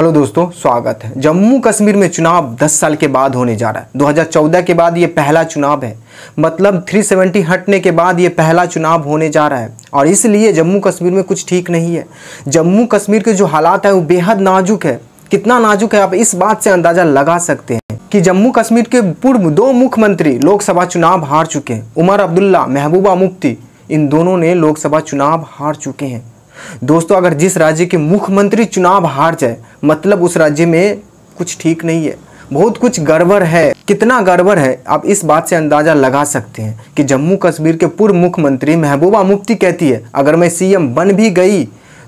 Hello दोस्तों, स्वागत है। जम्मू कश्मीर में चुनाव 10 साल के बाद होने जा रहा है। 2014 के बाद ये पहला चुनाव है, मतलब 370 हटने के बाद ये पहला चुनाव होने जा रहा है और इसलिए जम्मू कश्मीर में कुछ ठीक नहीं है। जम्मू कश्मीर के जो हालात है वो बेहद नाजुक है। कितना नाजुक है आप इस बात से अंदाज़ा लगा सकते हैं कि जम्मू कश्मीर के पूर्व 2 मुख्यमंत्री लोकसभा चुनाव हार चुके हैं। उमर अब्दुल्ला, महबूबा मुफ्ती, इन दोनों ने लोकसभा चुनाव हार चुके हैं। दोस्तों, अगर जिस राज्य के मुख्यमंत्री चुनाव हार जाए मतलब उस राज्य में कुछ ठीक नहीं है, बहुत कुछ गड़बड़ है। कितना गड़बड़ है आप इस बात से अंदाज़ा लगा सकते हैं कि जम्मू कश्मीर के पूर्व मुख्यमंत्री महबूबा मुफ्ती कहती है, अगर मैं सीएम बन भी गई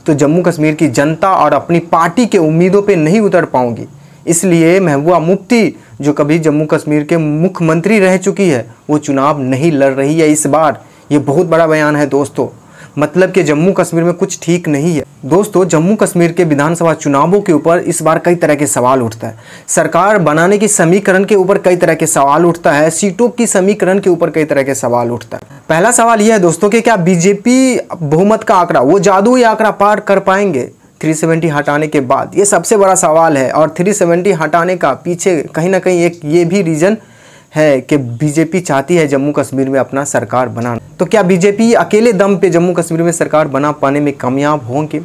तो जम्मू कश्मीर की जनता और अपनी पार्टी के उम्मीदों पे नहीं उतर पाऊंगी। इसलिए महबूबा मुफ्ती, जो कभी जम्मू कश्मीर के मुख्यमंत्री रह चुकी है, वो चुनाव नहीं लड़ रही है इस बार। ये बहुत बड़ा बयान है दोस्तों, मतलब कि जम्मू कश्मीर में कुछ ठीक नहीं है। दोस्तों, जम्मू कश्मीर के विधानसभा चुनावों के ऊपर इस बार कई तरह के सवाल उठता है। सरकार बनाने की समीकरण के ऊपर कई तरह के सवाल उठता है। सीटों की समीकरण के ऊपर कई तरह के सवाल उठता है। पहला सवाल यह है दोस्तों कि क्या बीजेपी बहुमत का आंकड़ा, वो जादुई आंकड़ा पार कर पाएंगे 370 हटाने के बाद? ये सबसे बड़ा सवाल है। और 370 हटाने का पीछे कहीं ना कहीं एक ये भी रीज़न है कि बीजेपी चाहती है जम्मू कश्मीर में अपना सरकार बनाना। तो क्या बीजेपी अकेले दम पे जम्मू कश्मीर में सरकार बना पाने में कामयाब होंगे,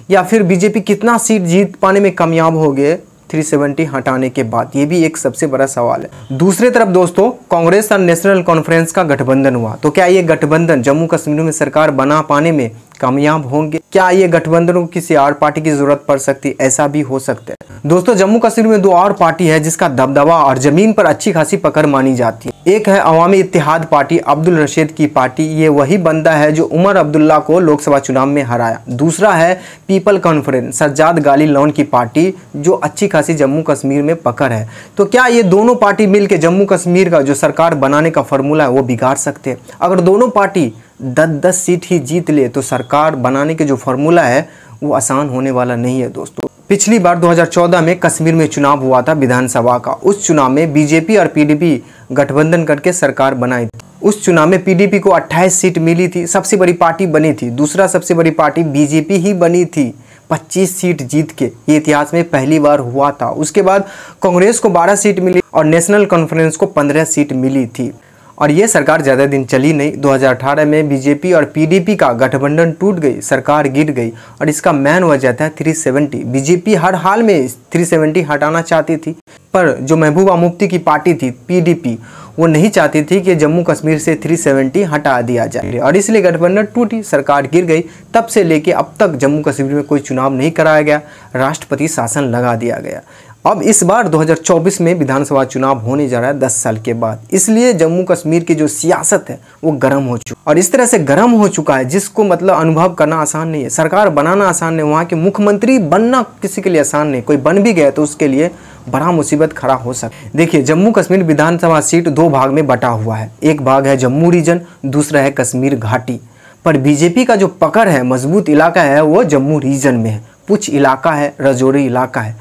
या फिर बीजेपी कितना सीट जीत पाने में कामयाब होंगे 370 हटाने के बाद? ये भी एक सबसे बड़ा सवाल है। दूसरी तरफ दोस्तों, कांग्रेस और नेशनल कॉन्फ्रेंस का गठबंधन हुआ, तो क्या ये गठबंधन जम्मू कश्मीर में सरकार बना पाने में कामयाब होंगे? क्या ये गठबंधन को किसी और पार्टी की जरूरत पड़ सकती है? ऐसा भी हो सकता है। दोस्तों, जम्मू कश्मीर में 2 और पार्टी है जिसका दबदबा और जमीन पर अच्छी खासी पकड़ मानी जाती है। एक है अवामी इत्तेहाद पार्टी, अब्दुल रशीद की पार्टी। ये वही बंदा है जो उमर अब्दुल्ला को लोकसभा चुनाव में हराया। दूसरा है पीपल कॉन्फ्रेंस, सज्जाद गाली लॉन की पार्टी, जो अच्छी खासी जम्मू कश्मीर में पकड़ है। तो क्या ये दोनों पार्टी मिलकर जम्मू कश्मीर का जो सरकार बनाने का फॉर्मूला है वो बिगाड़ सकते हैं? अगर दोनों पार्टी 10-10 सीट ही जीत ले तो सरकार बनाने के जो फॉर्मूला है वो आसान होने वाला नहीं है दोस्तों। पिछली बार 2014 में कश्मीर में चुनाव हुआ था विधानसभा का। उस चुनाव में बीजेपी और पीडीपी गठबंधन करके सरकार बनाई थी। उस चुनाव में पीडीपी को 28 सीट मिली थी, सबसे बड़ी पार्टी बनी थी। दूसरा सबसे बड़ी पार्टी बीजेपी ही बनी थी 25 सीट जीत के। ये इतिहास में पहली बार हुआ था। उसके बाद कांग्रेस को 12 सीट मिली और नेशनल कॉन्फ्रेंस को 15 सीट मिली थी और ये सरकार ज़्यादा दिन चली नहीं। 2018 में बीजेपी और पीडीपी का गठबंधन टूट गई, सरकार गिर गई और इसका मेन वजह था 370। बीजेपी हर हाल में 370 हटाना चाहती थी, पर जो महबूबा मुफ्ती की पार्टी थी पीडीपी, वो नहीं चाहती थी कि जम्मू कश्मीर से 370 हटा दिया जाए और इसलिए गठबंधन टूटी, सरकार गिर गई। तब से लेके अब तक जम्मू कश्मीर में कोई चुनाव नहीं कराया गया, राष्ट्रपति शासन लगा दिया गया। अब इस बार 2024 में विधानसभा चुनाव होने जा रहा है 10 साल के बाद, इसलिए जम्मू कश्मीर की जो सियासत है वो गर्म हो चुका और इस तरह से गर्म हो चुका है जिसको मतलब अनुभव करना आसान नहीं है। सरकार बनाना आसान नहीं, वहाँ के मुख्यमंत्री बनना किसी के लिए आसान नहीं। कोई बन भी गया तो उसके लिए बड़ा मुसीबत खड़ा हो सकता है। देखिए, जम्मू कश्मीर विधानसभा सीट 2 भाग में बटा हुआ है। एक भाग है जम्मू रीजन, दूसरा है कश्मीर घाटी। पर बीजेपी का जो पकड़ है, मजबूत इलाका है, वो जम्मू रीजन में है। पुछ इलाका है, रजौरी इलाका है।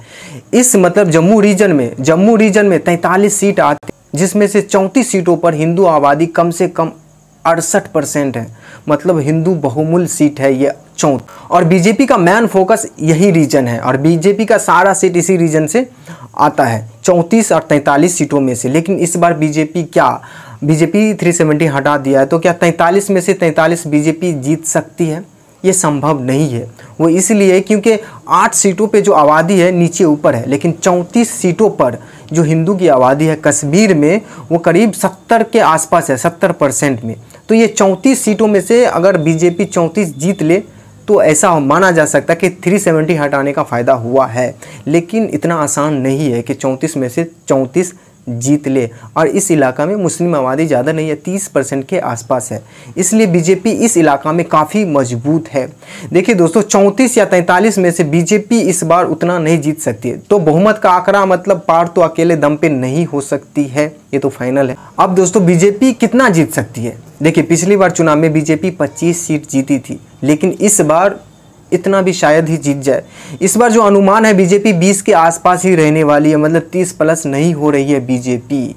इस मतलब जम्मू रीजन में 43 सीट आती, जिसमें से 34 सीटों पर हिंदू आबादी कम से कम 68% है, मतलब हिंदू बहुमूल्य सीट है ये 34। और बीजेपी का मेन फोकस यही रीजन है और बीजेपी का सारा सीट इसी रीजन से आता है, 34 और 43 सीटों में से। लेकिन इस बार बीजेपी 370 हटा दिया है, तो क्या 43 में से 43 बीजेपी जीत सकती है? ये संभव नहीं है। वो इसलिए क्योंकि 8 सीटों पे जो आबादी है नीचे ऊपर है, लेकिन 34 सीटों पर जो हिंदू की आबादी है कश्मीर में वो करीब 70 के आसपास है, 70% में। तो ये 34 सीटों में से अगर बीजेपी 34 जीत ले तो ऐसा माना जा सकता है कि 370 हटाने का फ़ायदा हुआ है। लेकिन इतना आसान नहीं है कि 34 में से 34 जीत ले और इस इलाका में मुस्लिम आबादी ज़्यादा नहीं है, 30% के आसपास है, इसलिए बीजेपी इस इलाका में काफ़ी मजबूत है। देखिए दोस्तों, 34 या 43 में से बीजेपी इस बार उतना नहीं जीत सकती है, तो बहुमत का आंकड़ा मतलब पार तो अकेले दम पे नहीं हो सकती है, ये तो फाइनल है। अब दोस्तों, बीजेपी कितना जीत सकती है? देखिए, पिछली बार चुनाव में बीजेपी 25 सीट जीती थी, लेकिन इस बार इतना भी शायद ही जीत जाए। इस बार जो अनुमान है बीजेपी 20 के आसपास ही रहने वाली है, मतलब 30 प्लस नहीं हो रही है बीजेपी।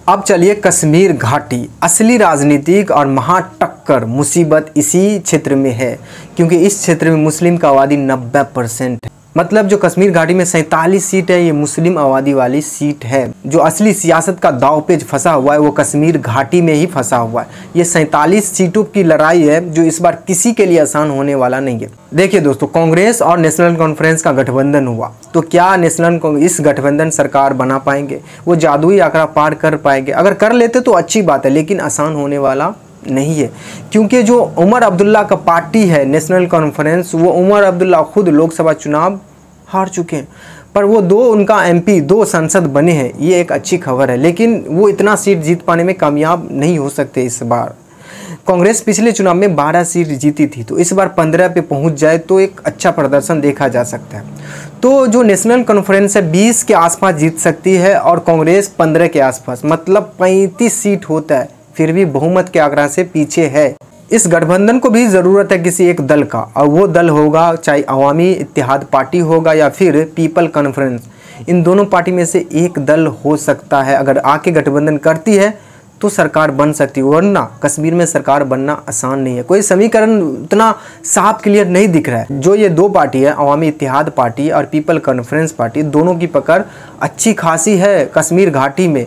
अब चलिए कश्मीर घाटी। असली राजनीतिक और महाटक्कर मुसीबत इसी क्षेत्र में है, क्योंकि इस क्षेत्र में मुस्लिम का आबादी 90% है। मतलब जो कश्मीर घाटी में 47 सीट है ये मुस्लिम आबादी वाली सीट है। जो असली सियासत का दांवपेच फंसा हुआ है वो कश्मीर घाटी में ही फंसा हुआ है। ये 47 सीटों की लड़ाई है जो इस बार किसी के लिए आसान होने वाला नहीं है। देखिए दोस्तों, कांग्रेस और नेशनल कॉन्फ्रेंस का गठबंधन हुआ तो क्या इस गठबंधन सरकार बना पाएंगे? वो जादुई आंकड़ा पार कर पाएंगे? अगर कर लेते तो अच्छी बात है, लेकिन आसान होने वाला नहीं है, क्योंकि जो उमर अब्दुल्ला का पार्टी है नेशनल कॉन्फ्रेंस, वो उमर अब्दुल्ला खुद लोकसभा चुनाव हार चुके हैं, पर वो उनका MP 2 सांसद बने हैं, ये एक अच्छी खबर है। लेकिन वो इतना सीट जीत पाने में कामयाब नहीं हो सकते इस बार। कांग्रेस पिछले चुनाव में 12 सीट जीती थी, तो इस बार 15 पे पहुंच जाए तो एक अच्छा प्रदर्शन देखा जा सकता है। तो जो नेशनल कॉन्फ्रेंस है 20 के आसपास जीत सकती है और कांग्रेस 15 के आसपास, मतलब 35 सीट होता है, फिर भी बहुमत के आंकड़ा से पीछे है। इस गठबंधन को भी ज़रूरत है किसी एक दल का, और वो दल होगा चाहे अवामी इत्तेहाद पार्टी होगा या फिर पीपल कॉन्फ्रेंस। इन दोनों पार्टी में से एक दल हो सकता है। अगर आके गठबंधन करती है तो सरकार बन सकती है, वरना कश्मीर में सरकार बनना आसान नहीं है। कोई समीकरण उतना साफ क्लियर नहीं दिख रहा है। जो ये दो पार्टी है, अवामी इत्तेहाद पार्टी और पीपल कॉन्फ्रेंस पार्टी, दोनों की पकड़ अच्छी खासी है कश्मीर घाटी में।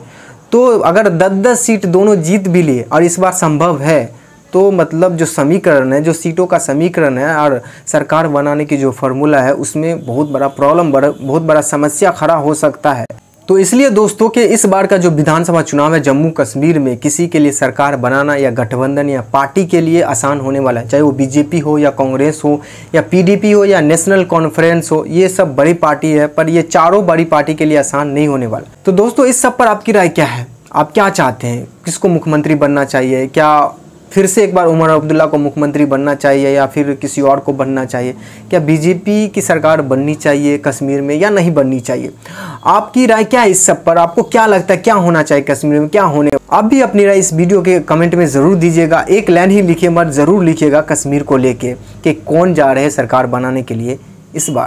तो अगर 10-10 सीट दोनों जीत भी लिए और इस बार संभव है, तो मतलब जो समीकरण है, जो सीटों का समीकरण है और सरकार बनाने की जो फार्मूला है, उसमें बहुत बड़ा प्रॉब्लम, बहुत बड़ा समस्या खड़ा हो सकता है। तो इसलिए दोस्तों कि इस बार का जो विधानसभा चुनाव है जम्मू कश्मीर में, किसी के लिए सरकार बनाना या गठबंधन या पार्टी के लिए आसान होने वाला है, चाहे वो BJP हो या कांग्रेस हो या PDP हो या नेशनल कॉन्फ्रेंस हो। ये सब बड़ी पार्टी है, पर ये चारों बड़ी पार्टी के लिए आसान नहीं होने वाला। तो दोस्तों, इस सब पर आपकी राय क्या है? आप क्या चाहते हैं? किसको मुख्यमंत्री बनना चाहिए? क्या फिर से एक बार उमर अब्दुल्ला को मुख्यमंत्री बनना चाहिए या फिर किसी और को बनना चाहिए? क्या BJP की सरकार बननी चाहिए कश्मीर में या नहीं बननी चाहिए? आपकी राय क्या है इस सब पर? आपको क्या लगता है क्या होना चाहिए कश्मीर में, क्या होने? आप भी अपनी राय इस वीडियो के कमेंट में ज़रूर दीजिएगा। एक लाइन ही लिखिए मत, ज़रूर लिखिएगा कश्मीर को लेके कि कौन जा रहे हैं सरकार बनाने के लिए इस बार।